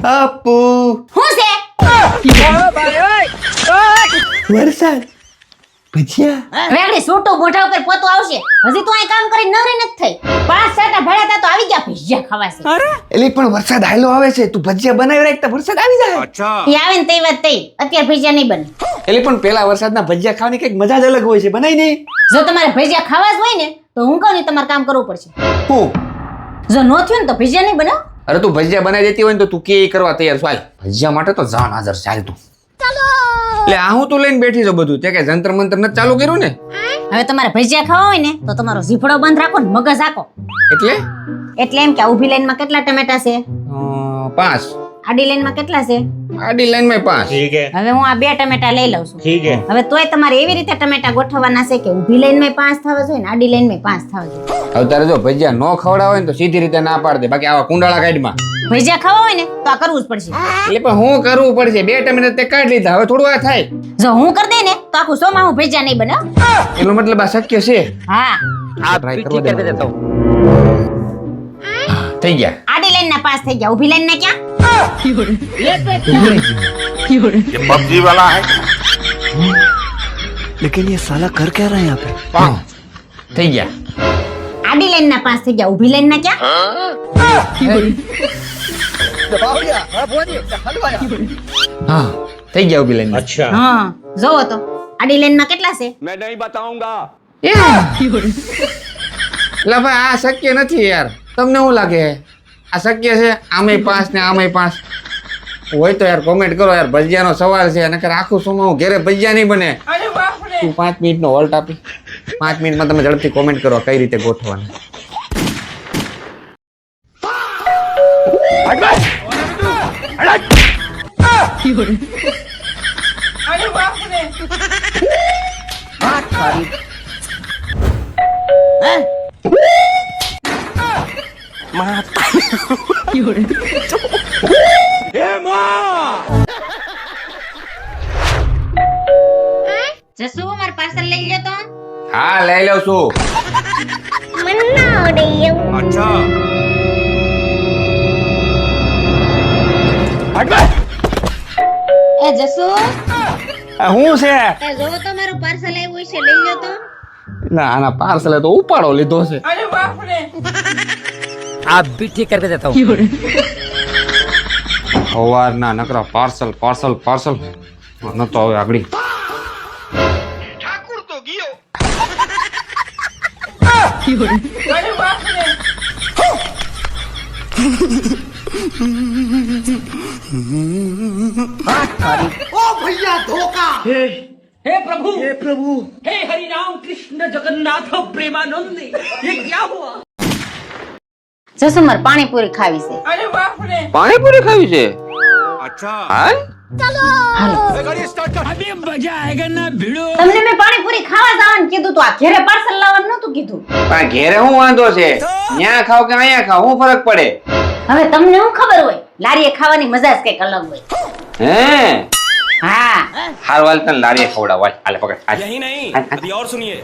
આપુ હું છે વરસાદ ભજીયા વેગડી સૂટો મોઢા ઉપર પોતું આવશે હજી તો અહીં કામ કરી નવરી નથી થઈ 5 સાટા ભળ્યા તા તો આવી ગયા ભજીયા ખવાશે એલી પણ વરસાદ હાલો આવે છે તું ભજીયા બનાવી રાખ તો વરસાદ આવી જાય ઈ આવે ને તે વાત થઈ અત્યારે ભજીયા નહીં બને એલી પણ પેલા વરસાદના ભજીયા ખાવાની કઈક મજા જ અલગ હોય છે બનાવી દે જો તમારે ભજીયા ખાવા જ હોય ને તો હું કહું ને તમારે કામ કરવું પડશે હું જો નો થયું ને તો ભજીયા નહીં બનાવ અરે તું ભજીયા બનાવી દેતી હોય ને તો તું કે કરવા તૈયાર છો હાલ ભજીયા માટે તો જાન હાજર ચાલ તું એટલે આ હું તું લઈને બેઠી છો બધું તે કે જંતર મંતર નથી ચાલુ કર્યું ને હવે તમારે ભજીયા ખાવા હોય ને તો તમારો જીભડો બંધ રાખો ને મગજ આખો એટલે એટલે એમ કે ઊભી લાઈનમાં કેટલા ટમેટા છે 5 આડી લાઈનમાં કેટલા છે આડી લાઈન માં 5 ठीक है હવે હું આ 2 ટમેટા લઈ લઉં છું ठीक है હવે તોય તમારે એવી રીતે ટમેટા ગોઠવવાના છે કે ઊભી લાઈનમાં 5 થવા જોઈએ ને આડી લાઈનમાં 5 થવા જોઈએ હવે તારે જો ભજીયા નો ખવડાવ હોય ને તો સીધી રીતે ના પાડ દે બાકી આવા કુંડાળા કાઢમાં ભજીયા ખાવા હોય ને તો આ કરવું જ પડશે એટલે પણ હું કરવું પડશે 2 ટમેટા તે કાઢી લીધા હવે થોડું આ થાય જો હું કરી દે ને તો આખું સોમાં હું ભજીયા નહીં બનાવ એનો મતલબ આ શક્ય છે હા આ ટ્રાય કરવા દે દેતા થઈ ગયા આડી લાઈનના 5 થઈ ગયા ઊભી લાઈનના ક્યાં ये पबजी वाला है लेकिन ये साला कर क्या रहा है यहाँ पे થઈ ગયા આડી લાઈનના 5 થઈ ગયા ઊભી લાઈનના ક્યાં હા થઈ ગયા ઉભી લાઈન अच्छा હા જોવો તો આડી લાઈનમાં કેટલા છે मैं नहीं बताऊंगा લા ભાઈ આ શક્ય નથી યાર તમને શું લાગે આ શક્ય છે આમે 5 ને આમે 5 હોય તો યાર કોમેન્ટ કરો યાર ભજીયાનો સવાલ છે નકર આખું સોમાં હું ઘરે ભજીયા નહીં બને તું 5 મિનિટનો હોલ્ટ આપી 5 મિનિટમાં તમે ઝડપથી કોમેન્ટ કરો કઈ રીતે ગોઠવવાનું જસુ માર પાર્સલ લઈ લ્યો તો હા લઈ લઉં છું अच्छा એ જસુ હું છે એ જો તો મારું પાર્સલ આવ્યું છે લઈ લ્યો તો ના આના પાર્સલ તો ઉપાડો લીધો છે आप भी ठीक करके देता हूँ સવારના નકરા પાર્સલ પાર્સલ પાર્સલ ન તો હવે આગળી हे प्रभु हे हरि राम कृष्ण जगन्नाथ प्रेमानंद ये क्या हुआ જસુ માર પાણીપુરી ખાવી છે अरे बाप रे પાણીપુરી ખાવી છે अच्छा હાલ अभी मजा आएगा ना भिड़ो તમને મેં પાણીપુરી ખાવા જવાનું કીધું તો આ ઘરે પાર્સલ લાવવાનું નતું કીધું પણ ઘેરે હું વાંધો છે ન્યા ખાવ કે અહીંયા ખાવ હું ફરક પડે હવે તમને શું ખબર હોય લારીએ ખાવાની મજા જ કઈક અલગ હોય હે હા હાર વાલ તને લારીએ ખવડાવ હાલ પકડ હાલ. यही नहीं अभी और सुनिए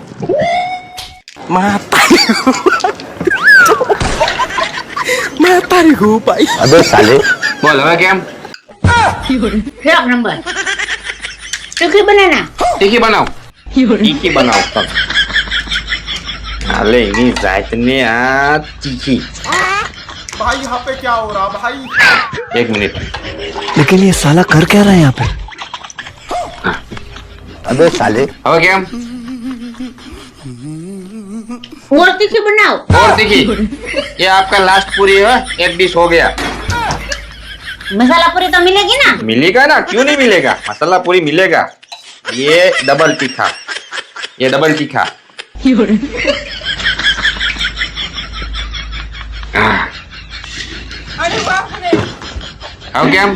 मैं तारी हूँ भाई અબે સાલે બોલ હવે કેમ ફેરક નંબર તીખી બનાના તીખી બનાવ તીખી બનાવ તમ હાલે એની જાતને આ તીખી भाई यहाँ पे क्या हो रहा भाई 1 મિનિટ लेकिन ये साला कर क्या रहा है यहाँ पे અબે સાલે હવે કેમ और तीखी बनाओ और तीखी ये आपका लास्ट पूरी है एक डिश हो गया मसाला पूरी तो मिलेगी ना मिलेगा ना क्यों नहीं मिलेगा मसाला पूरी मिलेगा ये डबल तीखा हाँ। अरे बाप रे હવે કેમ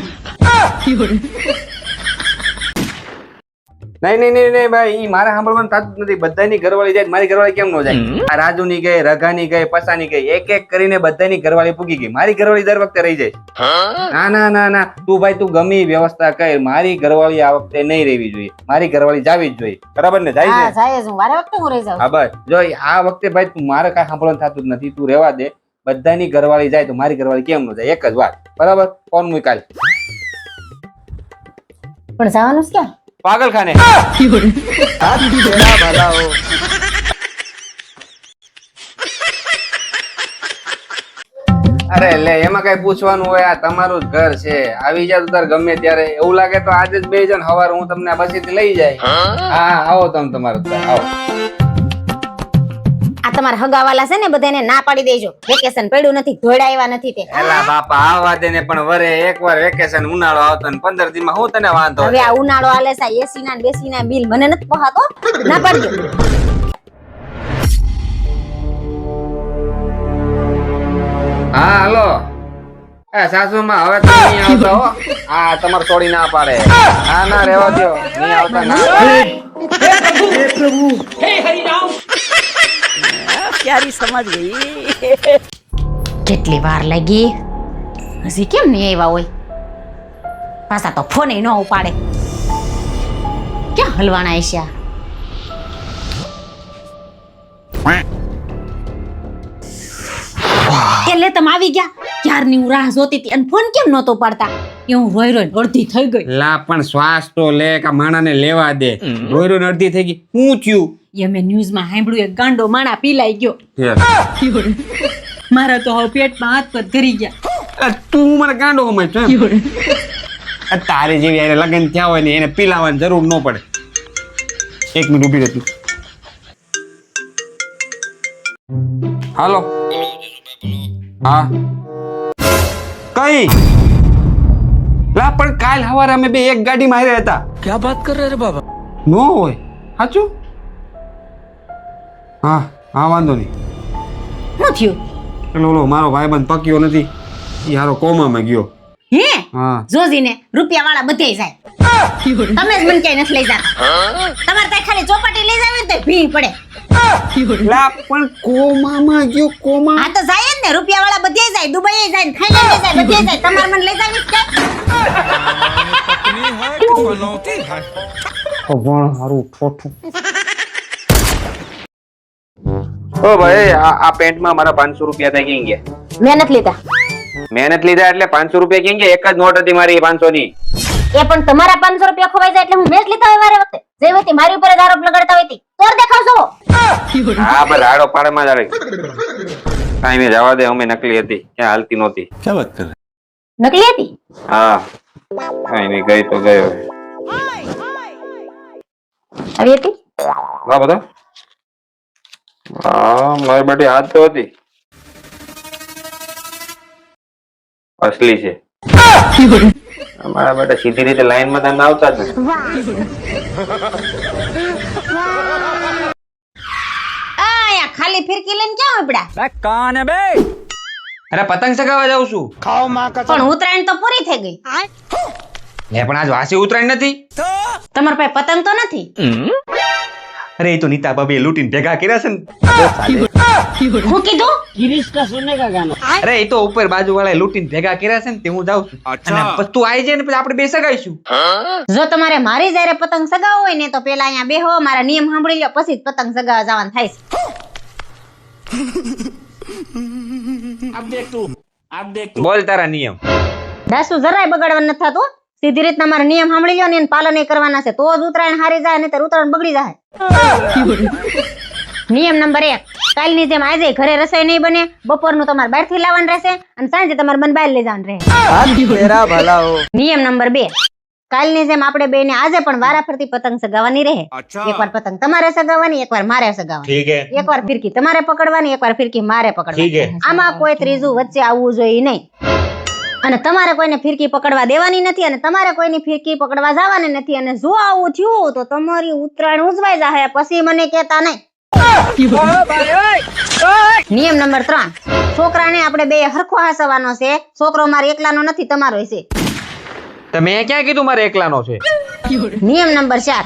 નહીં ભાઈ ઈ મારે સાંભળવાનું થતું નથી બધાની ઘરવાળી જાય મારી ઘરવાળી કેમ ન જાય આ રાજુની ગઈ રઘાની ગઈ પસાની ગઈ એક એક કરીને બધાની ઘરવાળી પૂગી ગઈ મારી ઘરવાળી દર વખતે રહી જાય ના તું ભાઈ તું ગમી વ્યવસ્થા કર મારી ઘરવાળી આ વખતે નહીં રહેવી જોઈએ મારી ઘરવાળી જાવી જ જોઈએ બરાબર ને જાય હા છે જાય હું વારે વખતે હું રહી જાઉં હા બસ જો આ વખતે ભાઈ તું મારે કાંઈ સાંભળવાનું થતું જ નથી તું રહેવા દે બધાની ઘરવાળી જાય તો મારી ઘરવાળી કેમ ન જાય? એક જ વાત, બરાબર? ફોન મૂક કાલ. પણ જવાનું છે ક્યાં? પાગલખાને. અરે લે, એમાં કઈ પૂછવાનું હોય? આ તમારું જ ઘર છે, આવી જા તાર ગમે ત્યારે. એવું લાગે તો આજે જ બે જણ સવારે હું તમને આ બસેથી લઈ જાય. હા, આવો તમે તમારું જ ઘર, આવો. આ તમારા હગાવાલા છે ને બધાને ના પાડી દેજો. વેકેશન પડ્યું નથી, ધોળા આવ્યા નથી તે. એલા બાપા, આવા દે ને, પણ વરે એકવાર વેકેશન ઉનાળો આવતો ને 15 દીમાં હું તને વાંધો? હવે આ ઉનાળો આલે છે, એસી ના બેસી ના બિલ મને નથી પહાતો. ના પાડજો. હા, હાલો. એ સાસુમાં હવે તો નહીં આવતા હો. હા, તમારે છોડી ના પાડે. હા, ના રહેવા દો, નહીં આવતા ના. हे प्रभु हे हरि राम प्यारी समझ गई. કેટલી વાર લાગી, હજી કેમ નહીં આવ્યા હોય? પાછા તો ફોન ન ઉપાડે. ક્યાં હલવાના હશે? એટલે તમે આવી ગયા ક્યારની હું રાહ જોતી હતી અને ફોન કેમ નહોતો પાડતા? એ હું રોઈ રોઈ અડધી થઈ ગઈ. લા, પણ શ્વાસ તો લે, કે માણાને લેવા દે. રોઈ રોઈ અડધી થઈ ગઈ. શું થયું? એ મેં ન્યૂઝમાં સાંભળ્યું, એક ગાંડો માણા પીલાઈ ગયો. મારા તો હવે પેટમાં હાથ પગ ધરી ગયા. તું મને ગાંડો સમજ છો એમ? તારે જેવી એને લગ્ન થયા હોય ને એને પીલાવાની જરૂર ન પડે. એક મિનિટ ઊભી રહેતી. હાલો. હા, કઈ? લા, પણ કાલ સવારે અમે બે એક ગાડીમાં આવ્યા હતા. क्या बात कर रहे रे बाबा? નો હોય સાચું? હા હા, વાંધો નહીં. શું થયું? પેલો ઓલો મારો ભાઈબંધ પક્યો નથી, એ હારો કોમામાં ગયો. હે? હા, જોજીને રૂપિયા વાળા બધે જાય. તમે જ મને ક્યાંય નથી લઈ જતા. તમારે ત્યાં ખાલી ચોપાટી લઈ જાવ ને તો ભીડ પડે. લા, પણ કોમામાં ગયો. કોમા? હા તો જાય જ ને, રૂપિયા વાળા બધે જાય, દુબઈ જાય, થાઈલેન્ડ જાય, બધે જાય. તમારે મને લઈ જાવી છે? ભણ હારું ઠોઠું. ઓ ભાઈ, આ પેન્ટમાં મારા 500 રૂપિયા ત્યાં ક્યાં ગયા? મેં નથી લીધા. મહેનત લીધા એટલે 500 રૂપિયા ક્યાં ગયા? એક જ નોટ હતી મારી 500 ની. એ પણ તમારા 500 રૂપિયા ખોવાઈ જાય એટલે હું મેચ લીધા હોય વારે વખતે. જે વખતે મારી ઉપર જ આરોપ લગાડતા હોય તી તોર દેખાવશો. હા, બસ રાડો પાડમાં જ કાઈ નહીં, જવા દે. અમે નકલી હતી, ક્યાં હાલતી નહોતી. क्या बात कर रहे? નકલી હતી? હા, કાઈ નહીં, ગઈ તો ગયો. આવી હતી? હા, બધા. હા, મારી બેટી હાથ તો હતી. અસલી છે. મારા બેટા સીધી રીતે લાઈનમાં તમે આવતા જ નથી. આયા ખાલી ફિરકી લઈને ક્યાં ઉપડા? कौन है बे? અરે, પતંગ ચગાવવા જાઉં છું. પણ ઉત્તરાયણ તો પૂરી થઈ ગઈ. લે, પણ આજ વાસી ઉતરાયણ નથી. તમારા પાસે પતંગ તો નથી? અરે, એ તો નીતા બાબી લૂંટીને ભેગા કર્યા છે ને. હું કીધું? અરે, એ તો ઉપર બાજુ વાળા લૂંટીને ભેગા કર્યા છે ને, તે હું જાઉં છું. અને પછી તું આવી જાય ને પછી આપણે બે સગાઈશું. જો તમારે મારી જ્યારે પતંગ સગાવો હોય ને તો પેલા અહીંયા બેહો, મારા નિયમ સાંભળી લો, પછી જ પતંગ સગાવવા જવાનું થાય છે. બોલ તારા નિયમ. દાસુ જરાય બગાડવાનું નથી થતું. સીધી રીતના મારા નિયમ સાંભળી લો ને એને પાલન એ કરવાના છે, તો જ ઉત્તરાયણ હારી જાય, નહીંતર ઉત્તરાયણ બગડી જાય. નિયમ નંબર 1, કાલની જેમ આજે ઘરે રસોઈ નહીં બને, બપોરનું તમારે બહારથી લાવવાનું રહેશે અને સાંજે તમારે મન બહાર લઈ જવાનું રહે. तेरा भला हो. નિયમ નંબર 2, કાલની જેમ આપણે બેને આજે પણ વારાફરતી પતંગ સગાવવાની રહે. એકવાર પતંગ તમારે સગાવવાની, એકવાર મારે સગાવવાની. એકવાર ફિરકી તમારે પકડવાની, એકવાર ફિરકી મારે પકડવાની. આમાં કોઈ ત્રીજું વચ્ચે આવવું જોઈએ નહીં. અને તમારે કોઈને ફિરકી પકડવા દેવાની નથી અને તમારે કોઈની ફિરકી પકડવા જવાની નથી. અને જો આવું થયું તો તમારી ઉત્તરાયણ ઉજવાઈ જાય, પછી મને કહેતા નહીં. નિયમ નંબર 3, છોકરાને આપણે બે હરખો હાસવાનો છે. છોકરો મારે એકલાનો નથી, તમારો છે. તમે ક્યાં કીધું મારે એકલાનો છે? નિયમ નંબર 4,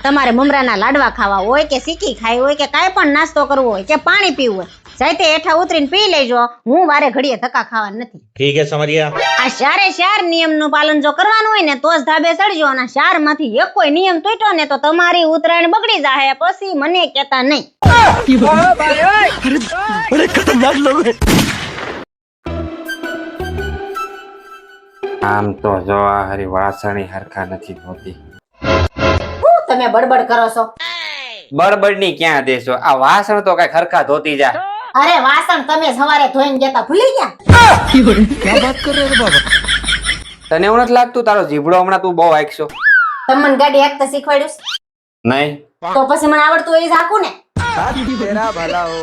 તમારે મમરાના લાડવા ખાવા હોય કે સિક્કી ખાઈ હોય કે કાંઈ પણ નાસ્તો કરવો હોય કે પાણી પીવું હોય, જાતે હેઠા ઉતરીને પી લેજો. હું વારે ઘડીએ ધક્કા ખાવા નથી. ठीक है समझ गया. આ ચારે નિયમનું પાલન જો કરવાનું હોય ને તો જ ધાબે ચડજો. અને 4 માંથી એક કોઈ નિયમ તૂટ્યો ને તો તમારી ઉત્તરાયણ બગડી જાય, પછી મને કહેતા નહીં. बड़े खतरनाक लोग हैं. આમ તો જો આ હરી વાસણી હરખા નથી ધોતી. હું તમે બડબડ કરો છો? બળબડની ક્યાં દેશો, આ વાસણ તો કઈ હરખા ધોતી જા. અરે વાસણ તમે સવારે ધોઈને જતા ભૂલી ગયા? क्या बात कर रहे हैं बाबा? તને એવું નથી લાગતું તારો જીભડો હમણાં તું બહુ હાંકશો? તમને ગાડી હાંકતા શીખવાડ્યું છે? નહીં. તો પછી મને આવડતું હોય એ જ હાંકું ને. तेरा भला हो.